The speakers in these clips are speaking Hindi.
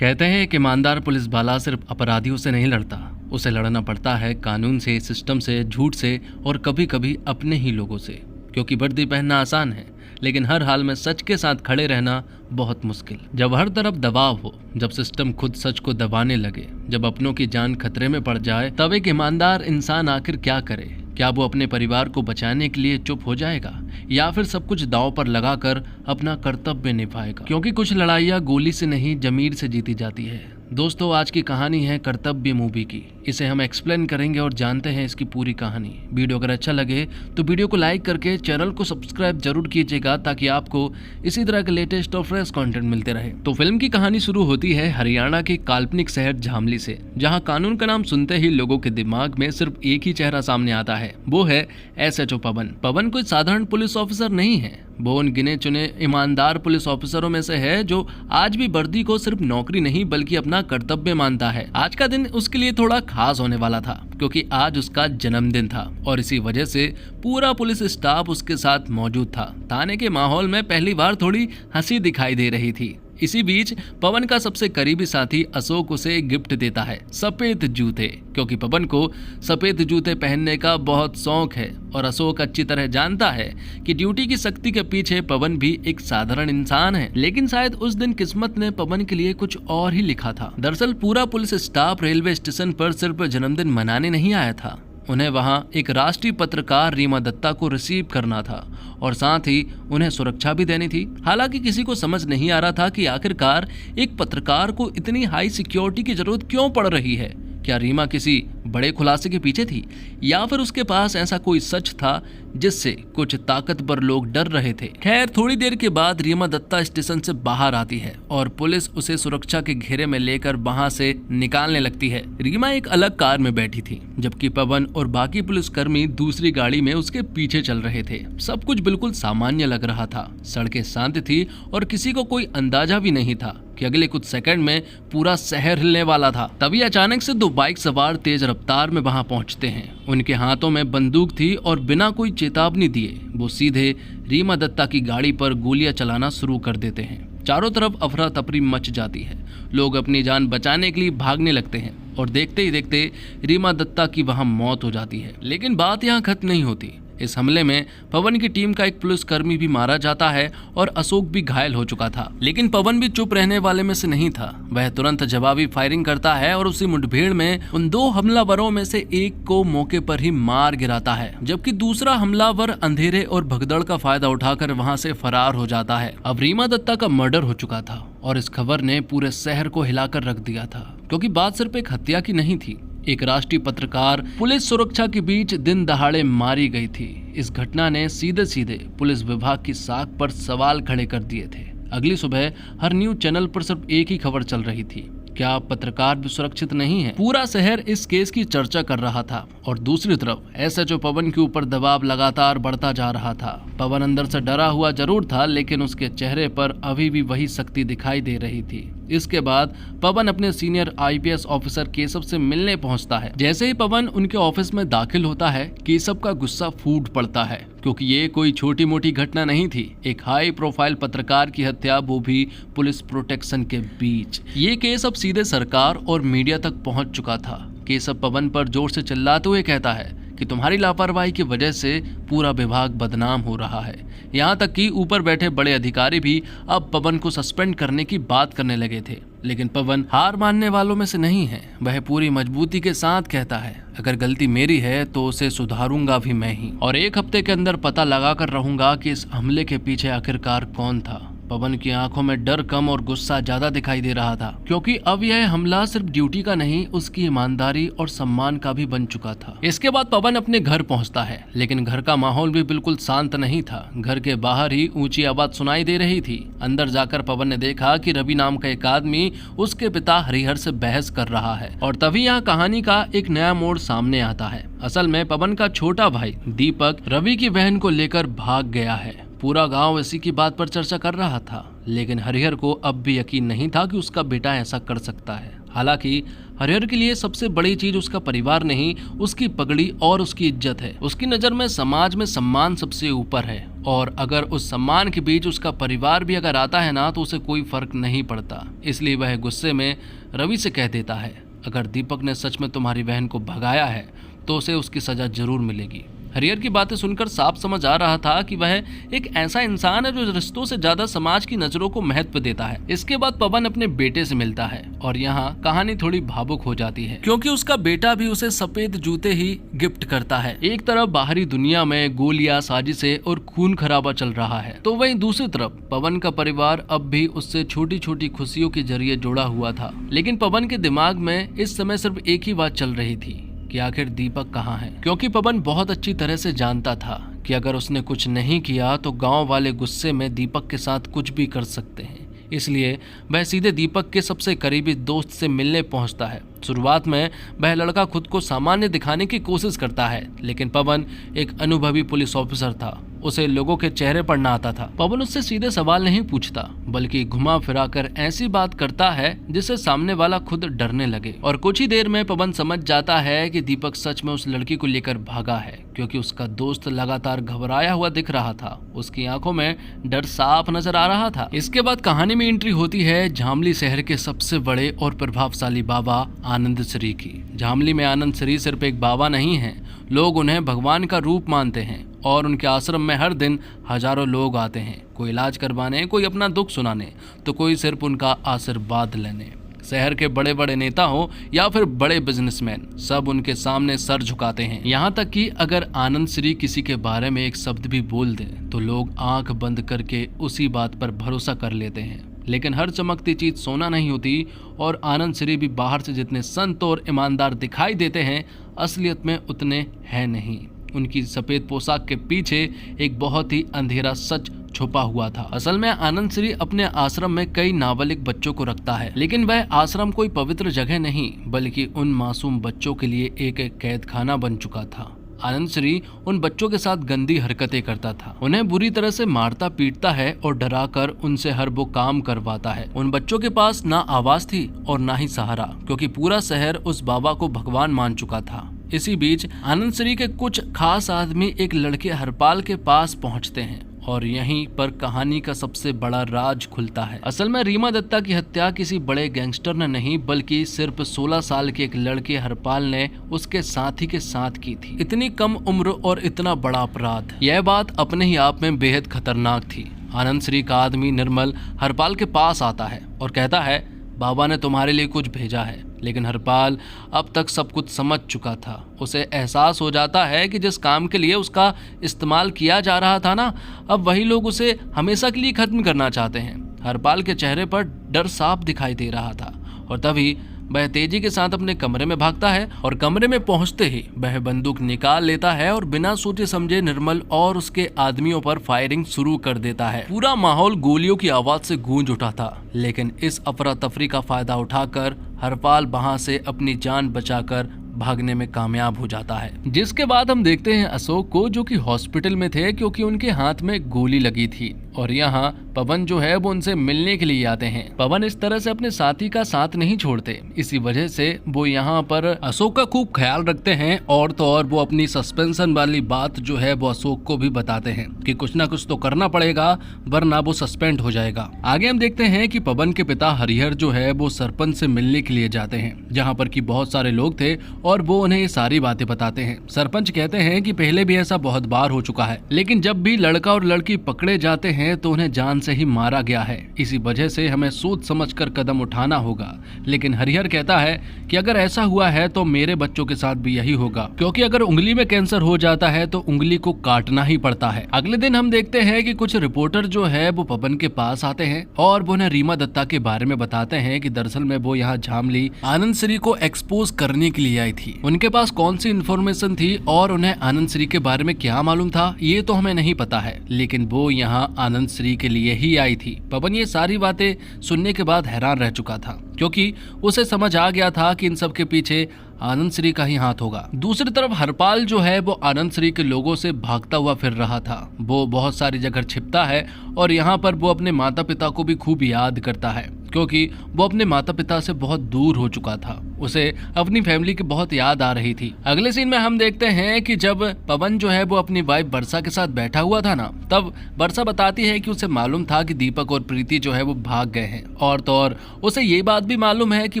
कहते हैं कि ईमानदार पुलिस वाला सिर्फ अपराधियों से नहीं लड़ता, उसे लड़ना पड़ता है कानून से, सिस्टम से, झूठ से और कभी कभी अपने ही लोगों से। क्योंकि वर्दी पहनना आसान है, लेकिन हर हाल में सच के साथ खड़े रहना बहुत मुश्किल। जब हर तरफ दबाव हो, जब सिस्टम खुद सच को दबाने लगे, जब अपनों की जान खतरे में पड़ जाए, तब एक ईमानदार इंसान आखिर क्या करे? क्या वो अपने परिवार को बचाने के लिए चुप हो जाएगा या फिर सब कुछ दांव पर लगाकर अपना कर्तव्य निभाएगा? क्योंकि कुछ लड़ाइयाँ गोली से नहीं, जमीर से जीती जाती है। दोस्तों, आज की कहानी है कर्तव्य मूवी की। इसे हम एक्सप्लेन करेंगे और जानते हैं इसकी पूरी कहानी। वीडियो अगर अच्छा लगे तो वीडियो को लाइक करके चैनल को सब्सक्राइब जरूर कीजिएगा, ताकि आपको इसी तरह के लेटेस्ट और फ्रेश कंटेंट मिलते रहे। तो फिल्म की कहानी शुरू होती है हरियाणा के काल्पनिक शहर झामली से, जहां कानून का नाम सुनते ही लोगों के दिमाग में सिर्फ एक ही चेहरा सामने आता है, वो है SHO पवन। पवन कोई साधारण पुलिस ऑफिसर नहीं है, वो उन गिने चुने ईमानदार पुलिस ऑफिसरों में से है जो आज भी वर्दी को सिर्फ नौकरी नहीं बल्कि अपना कर्तव्य मानता है। आज का दिन उसके लिए थोड़ा खास होने वाला था, क्योंकि आज उसका जन्मदिन था और इसी वजह से पूरा पुलिस स्टाफ उसके साथ मौजूद था। थाने के माहौल में पहली बार थोड़ी हंसी दिखाई दे रही थी। इसी बीच पवन का सबसे करीबी साथी अशोक उसे एक गिफ्ट देता है, सफेद जूते, क्योंकि पवन को सफेद जूते पहनने का बहुत शौक है और अशोक अच्छी तरह जानता है कि ड्यूटी की शक्ति के पीछे पवन भी एक साधारण इंसान है। लेकिन शायद उस दिन किस्मत ने पवन के लिए कुछ और ही लिखा था। दरअसल पूरा पुलिस स्टाफ रेलवे स्टेशन पर सिर्फ जन्मदिन मनाने नहीं आया था, उन्हें वहां एक राष्ट्रीय पत्रकार रीमा दत्ता को रिसीव करना था और साथ ही उन्हें सुरक्षा भी देनी थी। हालांकि किसी को समझ नहीं आ रहा था कि आखिरकार एक पत्रकार को इतनी हाई सिक्योरिटी की जरूरत क्यों पड़ रही है। क्या रीमा किसी बड़े खुलासे के पीछे थी या फिर उसके पास ऐसा कोई सच था जिससे कुछ ताकतवर लोग डर रहे थे? खैर, थोड़ी देर के बाद रीमा दत्ता स्टेशन से बाहर आती है और पुलिस उसे सुरक्षा के घेरे में लेकर वहां से निकालने लगती है। रीमा एक अलग कार में बैठी थी, जबकि पवन और बाकी पुलिसकर्मी दूसरी गाड़ी में उसके पीछे चल रहे थे। सब कुछ बिल्कुल सामान्य लग रहा था, सड़कें शांत थी और किसी को कोई अंदाजा भी नहीं था कि अगले कुछ सेकंड में पूरा शहर हिलने वाला था। तभी अचानक से 2 बाइक सवार तेज रफ्तार में वहां पहुंचते हैं। उनके हाथों में बंदूक थी और बिना कोई चेतावनी दिए वो सीधे रीमा दत्ता की गाड़ी पर गोलियां चलाना शुरू कर देते हैं। चारों तरफ अफरा तफरी मच जाती है, लोग अपनी जान बचाने के लिए भागने लगते हैं और देखते ही देखते रीमा दत्ता की वहां मौत हो जाती है। लेकिन बात यहाँ खत्म नहीं होती। इस हमले में पवन की टीम का एक पुलिसकर्मी भी मारा जाता है और अशोक भी घायल हो चुका था। लेकिन पवन भी चुप रहने वाले में से नहीं था। वह तुरंत जवाबी फायरिंग करता है और उसी मुठभेड़ में उन 2 हमलावरों में से एक को मौके पर ही मार गिराता है, जबकि दूसरा हमलावर अंधेरे और भगदड़ का फायदा उठाकर वहां से फरार हो जाता है। अब रीमा दत्ता का मर्डर हो चुका था और इस खबर ने पूरे शहर को हिलाकर रख दिया था, क्योंकि बात सिर्फ एक हत्या की नहीं थी। एक राष्ट्रीय पत्रकार पुलिस सुरक्षा के बीच दिन दहाड़े मारी गई थी। इस घटना ने सीधे सीधे पुलिस विभाग की साख पर सवाल खड़े कर दिए थे। अगली सुबह हर न्यूज चैनल पर सिर्फ एक ही खबर चल रही थी, क्या पत्रकार भी सुरक्षित नहीं है? पूरा शहर इस केस की चर्चा कर रहा था और दूसरी तरफ SHO पवन के ऊपर दबाव लगातार बढ़ता जा रहा था। पवन अंदर से डरा हुआ जरूर था, लेकिन उसके चेहरे पर अभी भी वही शक्ति दिखाई दे रही थी। इसके बाद पवन अपने सीनियर IPS ऑफिसर केशव से मिलने पहुंचता है। जैसे ही पवन उनके ऑफिस में दाखिल होता है, केशव का गुस्सा फूट पड़ता है, क्योंकि ये कोई छोटी मोटी घटना नहीं थी। एक हाई प्रोफाइल पत्रकार की हत्या, वो भी पुलिस प्रोटेक्शन के बीच। ये केस अब सीधे सरकार और मीडिया तक पहुंच चुका था। केशव पवन पर जोर से चिल्लाते हुए कहता है कि तुम्हारी लापरवाही की वजह से पूरा विभाग बदनाम हो रहा है। यहाँ तक कि ऊपर बैठे बड़े अधिकारी भी अब पवन को सस्पेंड करने की बात करने लगे थे। लेकिन पवन हार मानने वालों में से नहीं है। वह पूरी मजबूती के साथ कहता है, अगर गलती मेरी है तो उसे सुधारूंगा भी मैं ही, और 1 हफ्ते के अंदर पता लगा कर रहूंगा कि इस हमले के पीछे आखिरकार कौन था। पवन की आंखों में डर कम और गुस्सा ज्यादा दिखाई दे रहा था, क्योंकि अब यह हमला सिर्फ ड्यूटी का नहीं, उसकी ईमानदारी और सम्मान का भी बन चुका था। इसके बाद पवन अपने घर पहुंचता है, लेकिन घर का माहौल भी बिल्कुल शांत नहीं था। घर के बाहर ही ऊंची आवाज सुनाई दे रही थी। अंदर जाकर पवन ने देखा कि रवि नाम का एक आदमी उसके पिता हरिहर से बहस कर रहा है, और तभी यहाँ कहानी का एक नया मोड़ सामने आता है। असल में पवन का छोटा भाई दीपक रवि की बहन को लेकर भाग गया है। पूरा गांव इसी की बात पर चर्चा कर रहा था, लेकिन हरिहर को अब भी यकीन नहीं था कि उसका बेटा ऐसा कर सकता है। हालांकि हरिहर के लिए सबसे बड़ी चीज उसका परिवार नहीं, उसकी पगड़ी और उसकी इज्जत है। उसकी नजर में समाज में सम्मान सबसे ऊपर है, और अगर उस सम्मान के बीच उसका परिवार भी अगर आता है ना, तो उसे कोई फर्क नहीं पड़ता। इसलिए वह गुस्से में रवि से कह देता है, अगर दीपक ने सच में तुम्हारी बहन को भगाया है तो उसे उसकी सजा जरूर मिलेगी। हरिहर की बातें सुनकर साफ समझ आ रहा था कि वह एक ऐसा इंसान है जो रिश्तों से ज्यादा समाज की नजरों को महत्व देता है। इसके बाद पवन अपने बेटे से मिलता है और यहाँ कहानी थोड़ी भावुक हो जाती है, क्योंकि उसका बेटा भी उसे सफेद जूते ही गिफ्ट करता है। एक तरफ बाहरी दुनिया में गोलियां, साजिशें और खून खराबा चल रहा है, तो वहीं दूसरी तरफ पवन का परिवार अब भी उससे छोटी छोटी खुशियों के जरिए जुड़ा हुआ था। लेकिन पवन के दिमाग में इस समय सिर्फ एक ही बात चल रही थी कि आखिर दीपक कहाँ है, क्योंकि पवन बहुत अच्छी तरह से जानता था कि अगर उसने कुछ नहीं किया तो गांव वाले गुस्से में दीपक के साथ कुछ भी कर सकते हैं। इसलिए वह सीधे दीपक के सबसे करीबी दोस्त से मिलने पहुंचता है। शुरुआत में वह लड़का खुद को सामान्य दिखाने की कोशिश करता है, लेकिन पवन एक अनुभवी पुलिस ऑफिसर था, उसे लोगों के चेहरे पढ़ना आता था। पवन उससे सीधे सवाल नहीं पूछता, बल्कि घुमा फिरा कर ऐसी बात करता है जिससे सामने वाला खुद डरने लगे। और कुछ ही देर में पवन समझ जाता है कि दीपक सच में उस लड़की को लेकर भागा है, क्योंकि उसका दोस्त लगातार घबराया हुआ दिख रहा था। उसकी आंखों में डर साफ नजर आ रहा था। इसके बाद कहानी में एंट्री होती है झामली शहर के सबसे बड़े और प्रभावशाली बाबा आनंद श्री की। झामली में आनंद श्री सिर्फ एक बाबा नहीं है, लोग उन्हें भगवान का रूप मानते हैं और उनके आश्रम में हर दिन हजारों लोग आते हैं, कोई इलाज करवाने, कोई अपना दुख सुनाने, तो कोई सिर्फ उनका आशीर्वाद लेने। शहर के बड़े बड़े नेता हो या फिर बड़े बिजनेसमैन, सब उनके सामने सर झुकाते हैं। यहाँ तक कि अगर आनंद श्री किसी के बारे में एक शब्द भी बोल दे तो लोग आंख बंद करके उसी बात पर भरोसा कर लेते हैं। लेकिन हर चमकती चीज सोना नहीं होती, और आनंद श्री भी बाहर से जितने संत और ईमानदार दिखाई देते हैं, असलियत में उतने हैं नहीं। उनकी सफेद पोशाक के पीछे एक बहुत ही अंधेरा सच छुपा हुआ था। असल में आनंद श्री अपने आश्रम में कई नाबालिग बच्चों को रखता है, लेकिन वह आश्रम कोई पवित्र जगह नहीं, बल्कि उन मासूम बच्चों के लिए एक कैद खाना बन चुका था। आनंद श्री उन बच्चों के साथ गंदी हरकतें करता था, उन्हें बुरी तरह से मारता पीटता है और डराकर उनसे हर वो काम करवाता है। उन बच्चों के पास ना आवाज थी और ना ही सहारा, क्योंकि पूरा शहर उस बाबा को भगवान मान चुका था। इसी बीच आनंद श्री के कुछ खास आदमी एक लड़के हरपाल के पास पहुंचते हैं, और यहीं पर कहानी का सबसे बड़ा राज खुलता है। असल में रीमा दत्ता की हत्या किसी बड़े गैंगस्टर ने नहीं, बल्कि सिर्फ 16 साल के एक लड़के हरपाल ने उसके साथी के साथ की थी। इतनी कम उम्र और इतना बड़ा अपराध, यह बात अपने ही आप में बेहद खतरनाक थी। आनंद श्री का आदमी निर्मल हरपाल के पास आता है और कहता है, बाबा ने तुम्हारे लिए कुछ भेजा है। लेकिन हरपाल अब तक सब कुछ समझ चुका था। उसे एहसास हो जाता है कि जिस काम के लिए उसका इस्तेमाल किया जा रहा था ना, अब वही लोग उसे हमेशा के लिए खत्म करना चाहते हैं। हरपाल के चेहरे पर डर साफ दिखाई दे रहा था, और तभी वह तेजी के साथ अपने कमरे में भागता है, और कमरे में पहुंचते ही वह बंदूक निकाल लेता है और बिना सोचे समझे निर्मल और उसके आदमियों पर फायरिंग शुरू कर देता है। पूरा माहौल गोलियों की आवाज से गूंज उठा था, लेकिन इस अफरा तफरी का फायदा उठाकर हरपाल वहां से अपनी जान बचाकर भागने में कामयाब हो जाता है। जिसके बाद हम देखते हैं अशोक को, जो कि हॉस्पिटल में थे क्योंकि उनके हाथ में गोली लगी थी, और यहाँ पवन जो है वो उनसे मिलने के लिए आते हैं। पवन इस तरह से अपने साथी का साथ नहीं छोड़ते, इसी वजह से वो यहाँ पर अशोक का खूब ख्याल रखते हैं, और तो और वो अपनी सस्पेंशन वाली बात जो है वो अशोक को भी बताते हैं कि कुछ ना कुछ तो करना पड़ेगा, वरना वो सस्पेंड हो जाएगा। आगे हम देखते हैं कि पवन के पिता हरिहर जो है वो सरपंच से मिलने के लिए जाते हैं, जहाँ पर की बहुत सारे लोग थे, और वो उन्हें ये सारी बातें बताते हैं। सरपंच कहते हैं कि पहले भी ऐसा बहुत बार हो चुका है, लेकिन जब भी लड़का और लड़की पकड़े जाते हैं तो उन्हें जान से ही मारा गया है। इसी वजह से हमें सोच समझकर कदम उठाना होगा। लेकिन हरिहर कहता है कि अगर ऐसा हुआ है तो मेरे बच्चों के साथ भी यही होगा, क्योंकि अगर उंगली में कैंसर हो जाता है तो उंगली को काटना ही पड़ता है। अगले दिन हम देखते हैं कि कुछ रिपोर्टर जो है वो पवन के पास आते हैं, और वो उन्हें रीमा दत्ता के बारे में बताते हैं कि दरअसल में वो यहाँ झामली आनंद श्री को एक्सपोज करने के लिए आई थी। उनके पास कौन सी इन्फॉर्मेशन थी और उन्हें आनंद श्री के बारे में क्या मालूम था, ये तो हमें नहीं पता है, लेकिन वो यहाँ आनंद श्री के लिए ही आई थी। पवन ये सारी बातें सुनने के बाद हैरान रह चुका था, क्योंकि उसे समझ आ गया था कि इन सब के पीछे आनंद श्री का ही हाथ होगा। दूसरी तरफ हरपाल जो है वो आनंद श्री के लोगों से भागता हुआ फिर रहा था। वो बहुत सारी जगह छिपता है, और यहाँ पर वो अपने माता पिता को भी खूब याद करता है, क्योंकि वो अपने माता पिता से बहुत दूर हो चुका था। उसे अपनी फैमिली की बहुत याद आ रही थी। अगले सीन में हम देखते हैं कि जब पवन जो है वो अपनी वाइफ वर्षा के साथ बैठा हुआ था ना, तब वर्षा बताती है कि उसे मालूम था कि दीपक और प्रीति जो है वो भाग गए हैं, और तो और उसे ये बात भी मालूम है कि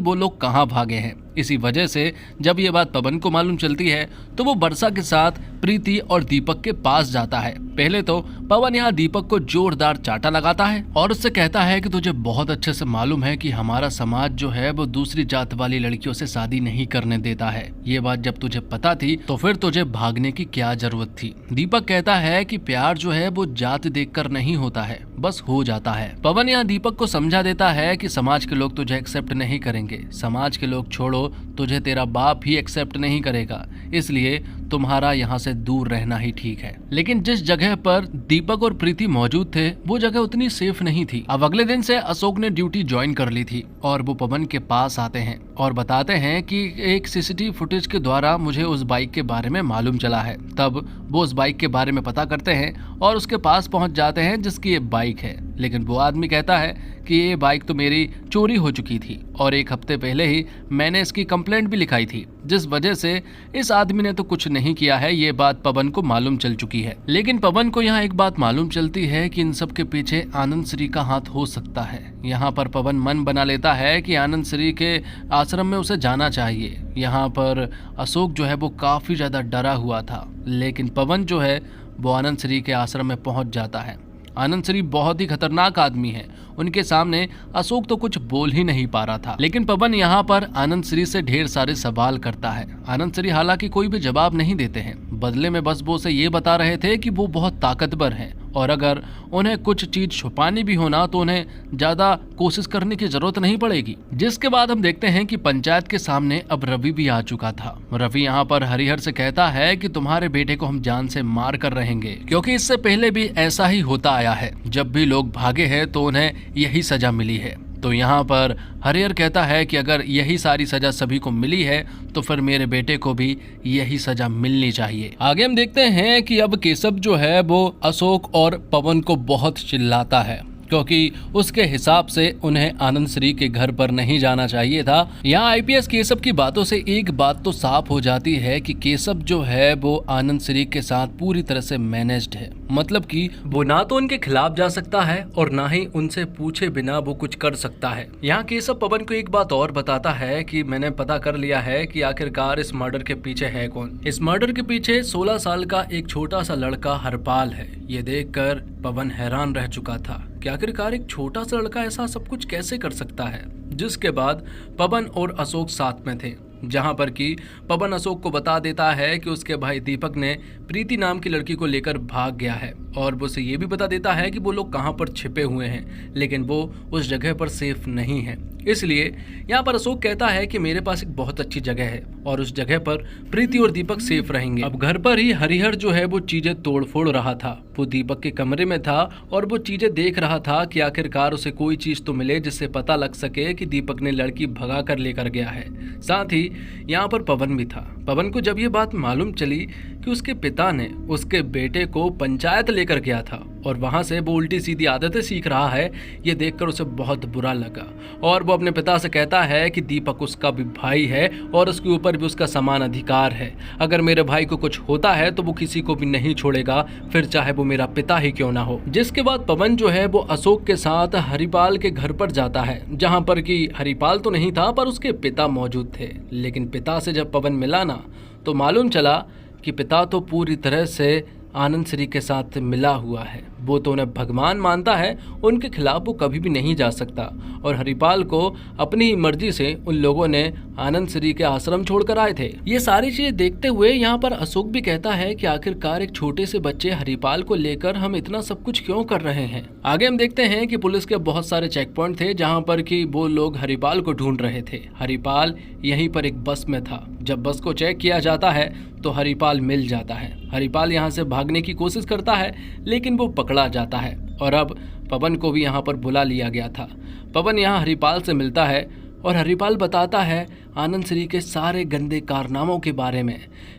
वो लोग कहाँ भागे हैं। इसी वजह से जब ये बात पवन को मालूम चलती है तो वो वर्षा के साथ प्रीति और दीपक के पास जाता है। पहले तो पवन यहाँ दीपक को जोरदार चाटा लगाता है और उससे कहता है कि तुझे बहुत अच्छे से मालूम है कि हमारा समाज जो है वो दूसरी जात वाली लड़कियों से शादी नहीं करने देता है। ये बात जब तुझे पता थी तो फिर तुझे भागने की क्या जरूरत थी। दीपक कहता है कि प्यार जो है वो जात देखकर नहीं होता है, बस हो जाता है। पवन यहाँ दीपक को समझा देता है कि समाज के लोग तुझे एक्सेप्ट नहीं करेंगे, समाज के लोग छोड़ो, तुझे तेरा बाप ही एक्सेप्ट नहीं करेगा, इसलिए तुम्हारा यहाँ से दूर रहना ही ठीक है। लेकिन जिस जगह पर दीपक और प्रीति मौजूद थे वो जगह उतनी सेफ नहीं थी। अब अगले दिन से अशोक ने ड्यूटी ज्वाइन कर ली थी और वो पवन के पास आते हैं और बताते हैं कि एक सीसीटीवी फुटेज के द्वारा मुझे उस बाइक के बारे में मालूम चला है। तब वो उस बाइक के बारे में पता करते हैं और उसके पास पहुंच जाते हैं जिसकी ये बाइक है। लेकिन वो आदमी कहता है कि ये बाइक तो मेरी चोरी हो चुकी थी और 1 हफ्ते पहले ही मैंने इसकी कंप्लेंट भी लिखाई थी, जिस वजह से इस आदमी ने तो कुछ नहीं किया है। ये बात पवन को मालूम चल चुकी है। लेकिन पवन को यहाँ एक बात मालूम चलती है कि इन सब के पीछे आनंद श्री का हाथ हो सकता है। यहाँ पर पवन मन बना लेता है कि आनंद श्री के आश्रम में उसे जाना चाहिए। यहाँ पर अशोक जो है वो काफी ज्यादा डरा हुआ था, लेकिन पवन जो है वो आनंद श्री के आश्रम में पहुंच जाता है। आनंद श्री बहुत ही खतरनाक आदमी है, उनके सामने अशोक तो कुछ बोल ही नहीं पा रहा था। लेकिन पवन यहाँ पर आनंद श्री से ढेर सारे सवाल करता है। आनंद श्री हालांकि कोई भी जवाब नहीं देते हैं, बदले में बस वो उसे ये बता रहे थे कि वो बहुत ताकतवर हैं और अगर उन्हें कुछ चीज छुपानी भी होना तो उन्हें ज्यादा कोशिश करने की जरूरत नहीं पड़ेगी। जिसके बाद हम देखते हैं कि पंचायत के सामने अब रवि भी आ चुका था। रवि यहाँ पर हरिहर से कहता है कि तुम्हारे बेटे को हम जान से मार कर रहेंगे, क्योंकि इससे पहले भी ऐसा ही होता आया है। जब भी लोग भागे हैं तो उन्हें यही सजा मिली है। तो यहाँ पर हरिहर कहता है कि अगर यही सारी सजा सभी को मिली है तो फिर मेरे बेटे को भी यही सजा मिलनी चाहिए। आगे हम देखते हैं कि अब केशव जो है वो अशोक और पवन को बहुत चिल्लाता है, क्योंकि उसके हिसाब से उन्हें आनंद श्री के घर पर नहीं जाना चाहिए था। यहाँ आईपीएस केशव की बातों से एक बात तो साफ हो जाती है कि केशव जो है वो आनंद श्री के साथ पूरी तरह से मैनेज्ड है। मतलब कि वो ना तो उनके खिलाफ जा सकता है और ना ही उनसे पूछे बिना वो कुछ कर सकता है। यहाँ केशव पवन को एक बात और बताता है कि मैंने पता कर लिया है कि आखिरकार इस मर्डर के पीछे है कौन। इस मर्डर के पीछे 16 साल का एक छोटा सा लड़का हरपाल है। ये देखकर पवन हैरान रह चुका था कि आखिरकार एक छोटा सा लड़का ऐसा सब कुछ कैसे कर सकता है। जिसके बाद पवन और अशोक साथ में थे, जहां पर कि पवन अशोक को बता देता है कि उसके भाई दीपक ने प्रीति नाम की लड़की को लेकर भाग गया है और वो उसे ये भी बता देता है कि वो लोग कहां पर छिपे हुए हैं, लेकिन वो उस जगह पर सेफ नहीं है। इसलिए यहाँ पर अशोक कहता है कि मेरे पास एक बहुत अच्छी जगह है और उस जगह पर प्रीति और दीपक सेफ रहेंगे। अब घर पर ही हरिहर जो है वो चीजें तोड़ फोड़ रहा था। वो दीपक के कमरे में था और वो चीजें देख रहा था कि आखिरकार उसे कोई चीज तो मिले जिससे पता लग सके कि दीपक ने लड़की भगा कर लेकर गया है। साथ ही यहाँ पर पवन भी था। पवन को जब ये बात मालूम चली कि उसके पिता ने उसके बेटे को पंचायत लेकर गया था और वहां से वो उल्टी सीधी आदतें सीख रहा है, ये देखकर उसे बहुत बुरा लगा और वो अपने पिता से कहता है कि दीपक उसका भी भाई है और उसके ऊपर भी उसका समान अधिकार है। अगर मेरे भाई को कुछ होता है तो वो किसी को भी नहीं छोड़ेगा, फिर चाहे वो मेरा पिता ही क्यों ना हो। जिसके बाद पवन जो है वो अशोक के साथ हरिपाल के घर पर जाता है, जहाँ पर कि हरिपाल तो नहीं था पर उसके पिता मौजूद थे। लेकिन पिता से जब पवन मिला ना तो मालूम चला कि पिता तो पूरी तरह से आनंद श्री के साथ मिला हुआ है। वो तो उन्हें भगवान मानता है, उनके खिलाफ वो कभी भी नहीं जा सकता और हरिपाल को अपनी ही मर्जी से उन लोगों ने आनंद श्री के आश्रम छोड़कर आए थे। ये सारी चीजें देखते हुए यहाँ पर अशोक भी कहता है कि आखिरकार एक छोटे से बच्चे हरिपाल को लेकर हम इतना सब कुछ क्यों कर रहे हैं। आगे हम देखते हैं कि पुलिस के बहुत सारे चेक पॉइंट थे जहाँ पर कि वो लोग हरिपाल को ढूंढ रहे थे। हरिपाल यहीं पर एक बस में था। जब बस को चेक किया जाता है तो हरिपाल मिल जाता है। हरिपाल यहाँ से भागने की कोशिश करता है लेकिन वो पकड़ा जाता है और अब पवन को भी यहाँ पर बुला लिया गया था। पवन यहाँ हरिपाल से मिलता है। और हरिपाल बताता है आनंद श्री के सारे गंदे कारनामों के बारे में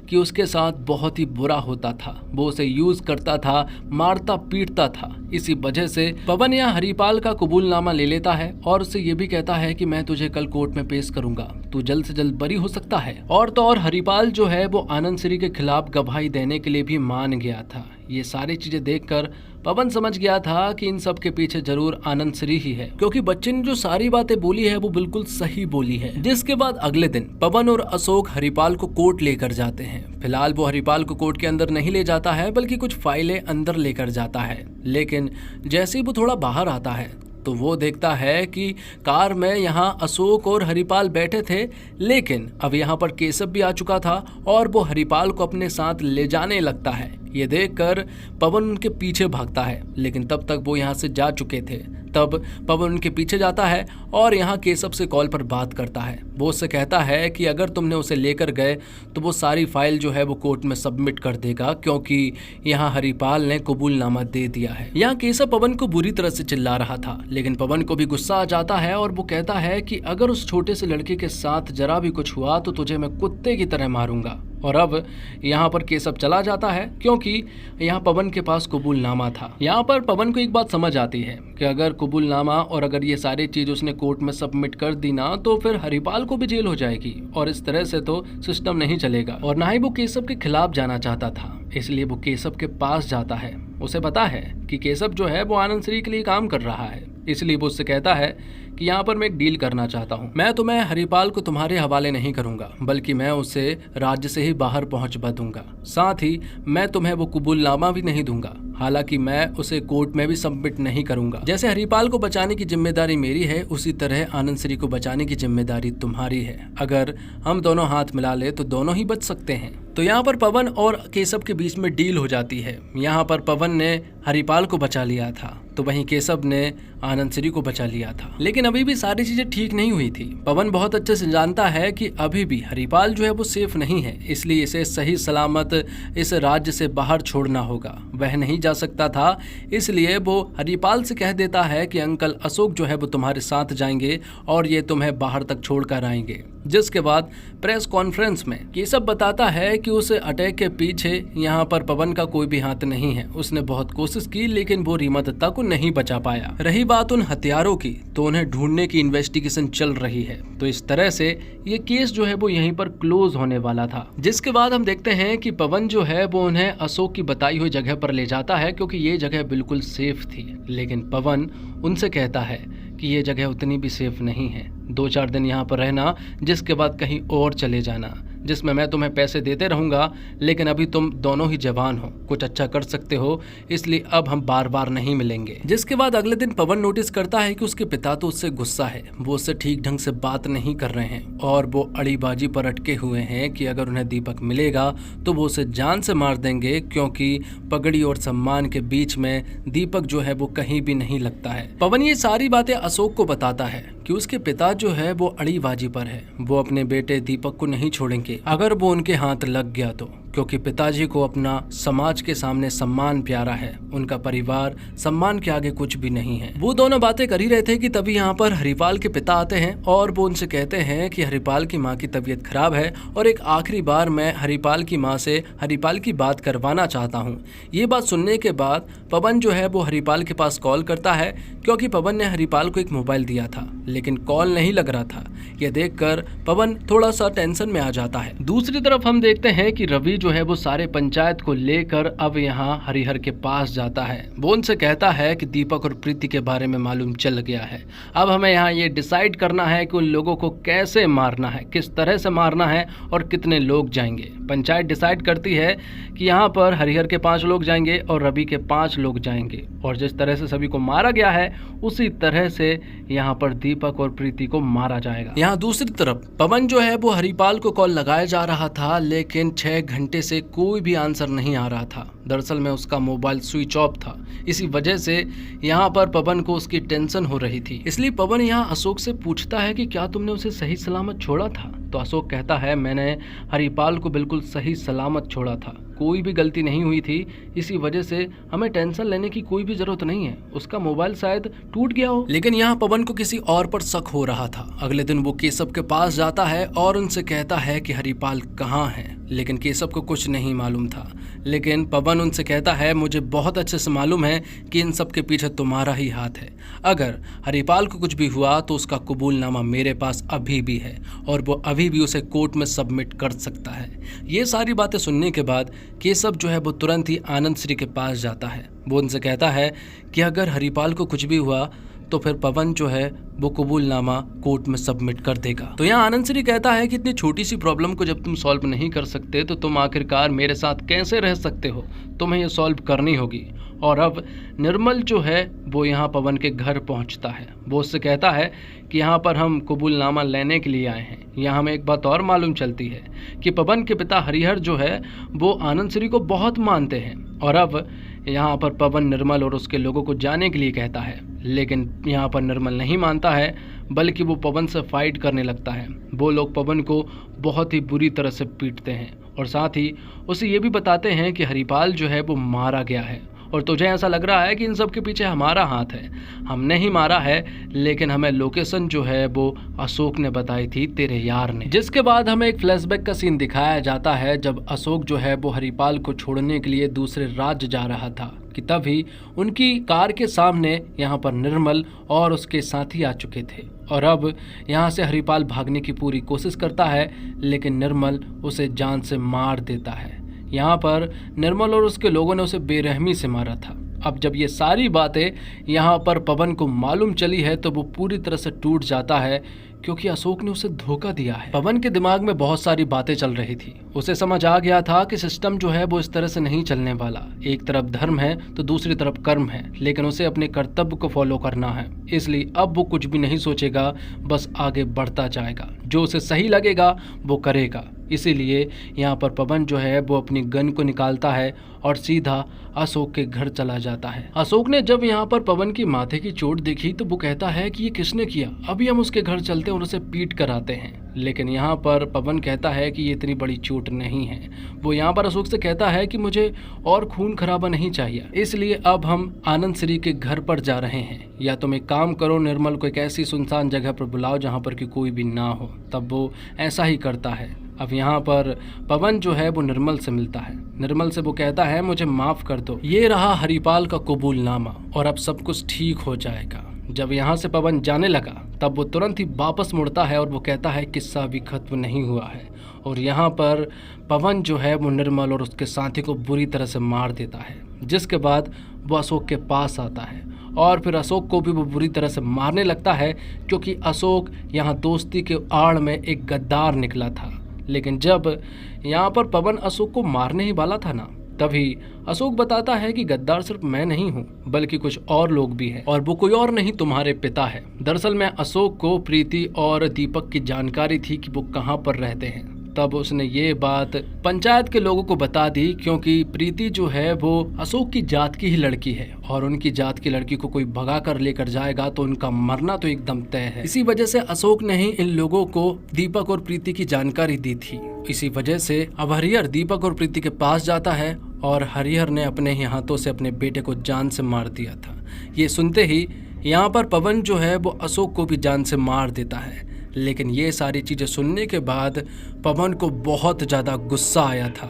कि उसके साथ बहुत ही बुरा होता था, वो उसे यूज करता था, मारता पीटता था। इसी वजह से पवन यहाँ हरिपाल का कबूलनामा ले लेता है और उसे ये भी कहता है कि मैं तुझे कल कोर्ट में पेश करूंगा, तू जल्द से जल्द बरी हो सकता है। और तो और हरिपाल जो है वो आनंद श्री के खिलाफ गवाही देने के लिए भी मान गया था। ये सारी चीजें देखकर पवन समझ गया था कि इन सब के पीछे जरूर आनंद श्री ही है, क्योंकि बच्चे ने जो सारी बातें बोली है वो बिल्कुल सही बोली है। जिसके बाद अगले दिन पवन और अशोक हरिपाल को कोर्ट लेकर जाते हैं। फिलहाल वो हरिपाल को कोर्ट के अंदर नहीं ले जाता है, बल्कि कुछ फाइलें अंदर लेकर जाता है। लेकिन जैसे ही वो थोड़ा बाहर आता है तो वो देखता है कि कार में यहाँ अशोक और हरिपाल बैठे थे, लेकिन अब यहाँ पर केशव भी आ चुका था और वो हरिपाल को अपने साथ ले जाने लगता है। ये देखकर पवन उनके पीछे भागता है, लेकिन तब तक वो यहाँ से जा चुके थे। तब पवन उनके पीछे जाता है और यहाँ केशव से कॉल पर बात करता है। वो उससे कहता है कि अगर तुमने उसे लेकर गए तो वो सारी फाइल जो है वो कोर्ट में सबमिट कर देगा, क्योंकि यहाँ हरिपाल ने कबूलनामा दे दिया है। यहाँ केशव पवन को बुरी तरह से चिल्ला रहा था, लेकिन पवन को भी गुस्सा आ जाता है और वो कहता है कि अगर उस छोटे से लड़के के साथ जरा भी कुछ हुआ तो तुझे मैं कुत्ते की तरह मारूंगा। और अब यहाँ पर केशव चला जाता है, क्योंकि यहाँ पवन के पास कबूलनामा था। यहाँ पर पवन को एक बात समझ आती है कि अगर कबूलनामा और अगर ये सारी चीज उसने कोर्ट में सबमिट कर दी ना तो फिर हरिपाल को भी जेल हो जाएगी और इस तरह से तो सिस्टम नहीं चलेगा। और ना ही वो केशव के खिलाफ जाना चाहता था, इसलिए वो केशव के पास जाता है। उसे पता है कि केशव जो है वो आनंद श्री के लिए काम कर रहा है, इसलिए वो उससे कहता है कि यहाँ पर मैं एक डील करना चाहता हूँ। मैं तुम्हें हरिपाल को तुम्हारे हवाले नहीं करूंगा, बल्कि मैं उसे राज्य से ही बाहर पहुंचवा दूंगा। साथ ही मैं तुम्हें वो कबूलनामा भी नहीं दूंगा, हालांकि मैं उसे कोर्ट में भी सबमिट नहीं करूंगा। जैसे हरिपाल को बचाने की जिम्मेदारी मेरी है, उसी तरह आनंद श्री को बचाने की जिम्मेदारी तुम्हारी है। अगर हम दोनों हाथ मिला ले तो दोनों ही बच सकते हैं। तो यहाँ पर पवन और केशव के बीच में डील हो जाती है। यहाँ पर पवन ने हरिपाल को बचा लिया था, तो वहीं केशव ने आनंद श्री को बचा लिया था। लेकिन अभी भी सारी चीजें ठीक नहीं हुई थी। पवन बहुत अच्छे से जानता है कि अभी भी हरिपाल जो है वो सेफ नहीं है, इसलिए इसे सही सलामत इस राज्य से बाहर छोड़ना होगा। वह नहीं जा सकता था, इसलिए वो हरिपाल से कह देता है कि अंकल अशोक जो है वो तुम्हारे साथ जाएंगे और ये तुम्हें बाहर तक छोड़ कर आएंगे। जिसके बाद प्रेस कॉन्फ्रेंस में केशव बताता है कि उस अटैक के पीछे यहाँ पर पवन का कोई भी हाथ नहीं है। उसने बहुत कोशिश की, लेकिन वो रीमा दत्ता को नहीं बचा पाया। रही बात उन हथियारों की, तो उन्हें ढूंढने की इन्वेस्टिगेशन चल रही है। तो इस तरह से ये केस जो है वो यहीं पर क्लोज होने वाला था। जिसके बाद हम देखते हैं कि पवन जो है वो उन्हें अशोक की बताई हुई जगह पर ले जाता है, क्योंकि ये जगह बिल्कुल सेफ थी। लेकिन पवन उनसे कहता है कि ये जगह उतनी भी सेफ नहीं है, 2-4 दिन यहाँ पर रहना, जिसके बाद कहीं और चले जाना, जिसमें मैं तुम्हें पैसे देते रहूंगा, लेकिन अभी तुम दोनों ही जवान हो, कुछ अच्छा कर सकते हो, इसलिए अब हम बार बार नहीं मिलेंगे। जिसके बाद अगले दिन पवन नोटिस करता है कि उसके पिता तो उससे गुस्सा है, वो उससे ठीक ढंग से बात नहीं कर रहे हैं और वो अड़ीबाजी पर अटके हुए हैं कि अगर उन्हें दीपक मिलेगा तो वो उसे जान से मार देंगे, क्योंकि पगड़ी और सम्मान के बीच में दीपक जो है वो कहीं भी नहीं लगता है। पवन ये सारी बातें अशोक को बताता है कि उसके पिता जो है वो अड़ीबाजी पर है, वो अपने बेटे दीपक को नहीं छोड़ेंगे अगर वो उनके हाथ लग गया तो, क्योंकि पिताजी को अपना समाज के सामने सम्मान प्यारा है, उनका परिवार सम्मान के आगे कुछ भी नहीं है। वो दोनों बातें कर ही रहे थे कि तभी यहाँ पर हरिपाल के पिता आते हैं और वो उनसे कहते हैं कि हरिपाल की माँ की तबीयत खराब है और एक आखिरी बार मैं हरिपाल की माँ से हरिपाल की बात करवाना चाहता हूँ। ये बात सुनने के बाद पवन जो है वो हरिपाल के पास कॉल करता है, क्योंकि पवन ने हरिपाल को एक मोबाइल दिया था, लेकिन कॉल नहीं लग रहा था। यह देखकर पवन थोड़ा सा टेंशन में आ जाता है। दूसरी तरफ हम देखते हैं कि रवि जो है वो सारे पंचायत को लेकर अब यहाँ हरिहर के पास जाता है। वो उनसे कहता है कि दीपक और प्रीति के बारे में मालूम चल गया है, अब हमें यहाँ ये डिसाइड करना है कि उन लोगों को कैसे मारना है, किस तरह से मारना है और कितने लोग जाएंगे। पंचायत डिसाइड करती है कि यहाँ पर हरिहर के 5 लोग जाएंगे और रवि के 5 लोग जाएंगे, और जिस तरह से सभी को मारा गया है उसी तरह से यहाँ पर दीपक और प्रीति को मारा जाएगा। यहाँ दूसरी तरफ पवन जो है वो हरिपाल को कॉल लगाया जा रहा था, लेकिन 6 घंटे से कोई भी आंसर नहीं आ रहा था। दरअसल में उसका मोबाइल स्विच ऑफ था। इसी वजह से यहाँ पर पवन को उसकी टेंशन हो रही थी। इसलिए पवन यहाँ अशोक से पूछता है कि क्या तुमने उसे सही सलामत छोड़ा था? तो अशोक कहता है मैंने हरिपाल को बिल्कुल सही सलामत छोड़ा था, कोई भी गलती नहीं हुई थी, इसी वजह से हमें टेंशन लेने की कोई भी जरूरत नहीं है। उसका मोबाइल शायद टूट गया हो। लेकिन यहाँ पवन को किसी और पर शक हो रहा था। अगले दिन वो केशव के पास जाता है और उनसे कहता है कि हरिपाल कहाँ है, लेकिन केशव को कुछ नहीं मालूम था। लेकिन पवन उनसे कहता है मुझे बहुत अच्छे से मालूम है कि इन सब के पीछे तुम्हारा ही हाथ है। अगर हरिपाल को कुछ भी हुआ तो उसका कबूलनामा मेरे पास अभी भी है और वो अभी भी उसे कोर्ट में सबमिट कर सकता है। ये सारी बातें सुनने के बाद केशव जो है वो तुरंत ही आनंद श्री के पास जाता है। वो उनसे कहता है कि अगर हरिपाल को कुछ भी हुआ तो फिर पवन जो है वो कबूलनामा कोर्ट में सबमिट कर देगा। तो यहाँ आनंद श्री कहता है कि इतनी छोटी सी प्रॉब्लम को जब तुम सॉल्व नहीं कर सकते तो तुम आखिरकार मेरे साथ कैसे रह सकते हो, तुम्हें ये सॉल्व करनी होगी। और अब निर्मल जो है वो यहाँ पवन के घर पहुँचता है। वो उससे कहता है कि यहाँ पर हम कबूलनामा लेने के लिए आए हैं। यहाँ हमें एक बात और मालूम चलती है कि पवन के पिता हरिहर जो है वो आनंद श्री को बहुत मानते हैं। और अब यहाँ पर पवन निर्मल और उसके लोगों को जाने के लिए कहता है, लेकिन यहाँ पर निर्मल नहीं मानता है, बल्कि वो पवन से फाइट करने लगता है। वो लोग पवन को बहुत ही बुरी तरह से पीटते हैं और साथ ही उसे ये भी बताते हैं कि हरिपाल जो है वो मारा गया है और तुझे ऐसा लग रहा है कि इन सब के पीछे हमारा हाथ है। हमने ही मारा है, लेकिन हमें लोकेशन जो है वो अशोक ने बताई थी, तेरे यार ने। जिसके बाद हमें एक फ्लैशबैक का सीन दिखाया जाता है जब अशोक जो है वो हरिपाल को छोड़ने के लिए दूसरे राज्य जा रहा था कि तभी उनकी कार के सामने यहाँ पर निर्मल और उसके साथी आ चुके थे। और अब यहाँ से हरिपाल भागने की पूरी कोशिश करता है, लेकिन निर्मल उसे जान से मार देता है। यहाँ पर निर्मल और उसके लोगों ने उसे बेरहमी से मारा था। अब जब ये सारी बातें यहाँ पर पवन को मालूम चली है तो वो पूरी तरह से टूट जाता है, क्योंकि अशोक ने उसे धोखा दिया है। पवन के दिमाग में बहुत सारी बातें चल रही थी। उसे समझ आ गया था कि सिस्टम जो है वो इस तरह से नहीं चलने वाला। एक तरफ धर्म है तो दूसरी तरफ कर्म है, लेकिन उसे अपने कर्तव्य को फॉलो करना है। इसलिए अब वो कुछ भी नहीं सोचेगा, बस आगे बढ़ता जाएगा। जो उसे सही लगेगा वो करेगा। इसीलिए यहाँ पर पवन जो है वो अपनी गन को निकालता है और सीधा अशोक के घर चला जाता है। अशोक ने जब यहाँ पर पवन की माथे की चोट देखी तो वो कहता है कि ये किसने किया, अभी हम उसके घर चलते हैं और उसे पीट कर आते हैं। लेकिन यहाँ पर पवन कहता है कि ये इतनी बड़ी चोट नहीं है। वो यहाँ पर अशोक से कहता है कि मुझे और खून खराबा नहीं चाहिए, इसलिए अब हम आनंद श्री के घर पर जा रहे हैं। या तुम एक काम करो, निर्मल को एक ऐसी सुनसान जगह पर बुलाओ जहाँ पर कि कोई भी ना हो। तब वो ऐसा ही करता है। अब यहाँ पर पवन जो है वो निर्मल से मिलता है। निर्मल से वो कहता है मुझे माफ कर दो, ये रहा हरिपाल का कबूलनामा और अब सब कुछ ठीक हो जाएगा। जब यहाँ से पवन जाने लगा तब वो तुरंत ही वापस मुड़ता है और वो कहता है किस्सा अभी खत्म नहीं हुआ है। और यहाँ पर पवन जो है वो निर्मल और उसके साथी को बुरी तरह से मार देता है, जिसके बाद वो अशोक के पास आता है और फिर अशोक को भी वो बुरी तरह से मारने लगता है, क्योंकि अशोक यहाँ दोस्ती के आड़ में एक गद्दार निकला था। लेकिन जब यहाँ पर पवन अशोक को मारने ही वाला था ना, तभी अशोक बताता है कि गद्दार सिर्फ मैं नहीं हूँ, बल्कि कुछ और लोग भी हैं और वो कोई और नहीं तुम्हारे पिता है। दरअसल में अशोक को प्रीति और दीपक की जानकारी थी कि वो कहाँ पर रहते हैं। तब उसने ये बात पंचायत के लोगों को बता दी, क्योंकि प्रीति जो है वो अशोक की जात की ही लड़की है और उनकी जात की लड़की को कोई भगा कर लेकर जाएगा तो उनका मरना तो एकदम तय है। इसी वजह से अशोक ने ही इन लोगों को दीपक और प्रीति की जानकारी दी थी। इसी वजह से अब हरिहर दीपक और प्रीति के पास जाता है और हरिहर ने अपने ही हाथों से अपने बेटे को जान से मार दिया था। ये सुनते ही यहाँ पर पवन जो है वो अशोक को भी जान से मार देता है। लेकिन ये सारी चीज़ें सुनने के बाद पवन को बहुत ज़्यादा गुस्सा आया था,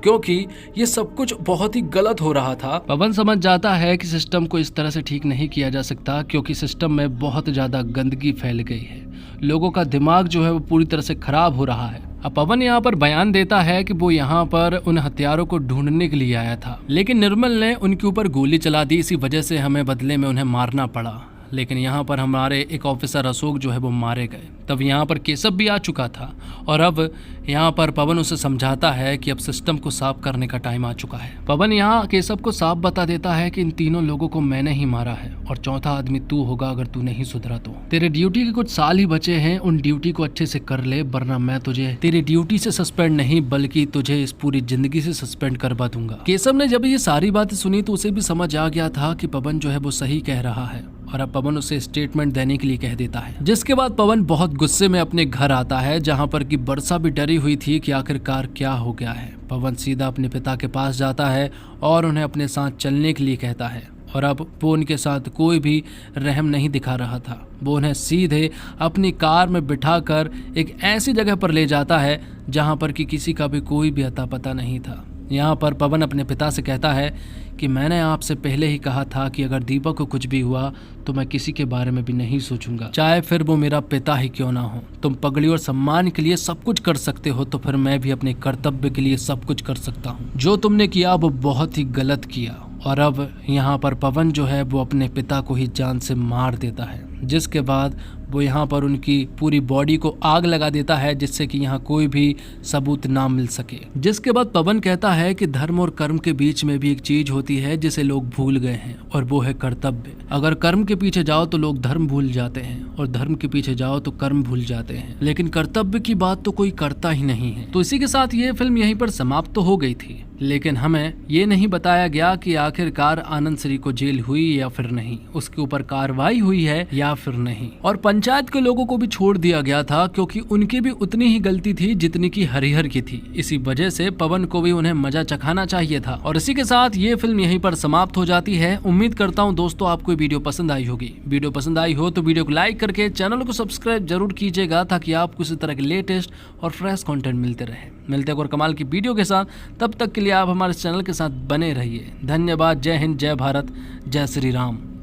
क्योंकि ये सब कुछ बहुत ही गलत हो रहा था। पवन समझ जाता है कि सिस्टम को इस तरह से ठीक नहीं किया जा सकता, क्योंकि सिस्टम में बहुत ज़्यादा गंदगी फैल गई है। लोगों का दिमाग जो है वो पूरी तरह से खराब हो रहा है। अब पवन यहाँ पर बयान देता है कि वो यहाँ पर उन हथियारों को ढूंढने के लिए आया था, लेकिन निर्मल ने उनके ऊपर गोली चला दी। इसी वजह से हमें बदले में उन्हें मारना पड़ा। लेकिन यहाँ पर हमारे एक ऑफिसर अशोक जो है वो मारे गए। तब यहाँ पर केशव भी आ चुका था और अब यहाँ पर पवन उसे समझाता है कि अब सिस्टम को साफ करने का टाइम आ चुका है। पवन यहाँ केशव को साफ बता देता है कि इन तीनों लोगों को मैंने ही मारा है और चौथा आदमी तू होगा अगर तू नहीं सुधरा तो। तेरे ड्यूटी के कुछ साल ही बचे हैं, उन ड्यूटी को अच्छे से कर ले, वरना मैं तुझे तेरी ड्यूटी से सस्पेंड नहीं बल्कि तुझे इस पूरी जिंदगी से सस्पेंड करवा दूंगा। केशव ने जब ये सारी बातें सुनी तो उसे भी समझ आ गया था कि पवन जो है वो सही कह रहा है और अब पवन उसे स्टेटमेंट देने के लिए कह देता है। जिसके बाद पवन बहुत गुस्से में अपने घर आता है, जहां पर कि वर्षा भी डरी हुई थी कि आखिरकार क्या हो गया है। पवन सीधा अपने पिता के पास जाता है और उन्हें अपने साथ चलने के लिए कहता है और अब वो उनके साथ कोई भी रहम नहीं दिखा रहा था। वो उन्हें सीधे अपनी कार में बिठाकर एक ऐसी जगह पर ले जाता है जहां पर कि किसी का भी कोई भी अता पता नहीं था। यहाँ पर पवन अपने पिता से कहता है कि मैंने आपसे पहले ही कहा था कि अगर दीपक को कुछ भी हुआ तो मैं किसी के बारे में भी नहीं सोचूंगा, चाहे फिर वो मेरा पिता ही क्यों ना हो। तुम पगड़ी और सम्मान के लिए सब कुछ कर सकते हो तो फिर मैं भी अपने कर्तव्य के लिए सब कुछ कर सकता हूँ। जो तुमने किया वो बहुत ही गलत किया। और अब यहाँ पर पवन जो है वो अपने पिता को ही जान से मार देता है, जिसके बाद वो यहाँ पर उनकी पूरी बॉडी को आग लगा देता है जिससे कि यहाँ कोई भी सबूत ना मिल सके। जिसके बाद पवन कहता है कि धर्म और कर्म के बीच में भी एक चीज होती है जिसे लोग भूल गए हैं और वो है कर्तव्य। अगर कर्म के पीछे जाओ तो लोग धर्म भूल जाते हैं और धर्म के पीछे जाओ तो कर्म भूल जाते हैं, लेकिन कर्तव्य की बात तो कोई करता ही नहीं है। तो इसी के साथ ये फिल्म यहीं पर समाप्त तो हो गई थी, लेकिन हमें ये नहीं बताया गया कि आखिरकार आनंद श्री को जेल हुई या फिर नहीं, उसके ऊपर कार्रवाई हुई है या फिर नहीं। और पंचायत के लोगों को भी छोड़ दिया गया था क्योंकि उनकी भी उतनी ही गलती थी जितनी की हरिहर की थी। इसी वजह से पवन को भी उन्हें मजा चखाना चाहिए था। और इसी के साथ ये फिल्म यहीं पर समाप्त हो जाती है। उम्मीद करता हूँ दोस्तों आपको वीडियो पसंद आई होगी। वीडियो पसंद आई हो तो वीडियो को लाइक करके चैनल को सब्सक्राइब जरूर कीजिएगा ताकि आपको इसी तरह के लेटेस्ट और फ्रेश कंटेंट मिलते रहे। मिलते हैं और कमाल की वीडियो के साथ, तब तक के लिए आप हमारे चैनल के साथ बने रहिए। धन्यवाद। जय हिंद, जय भारत, जय श्री राम।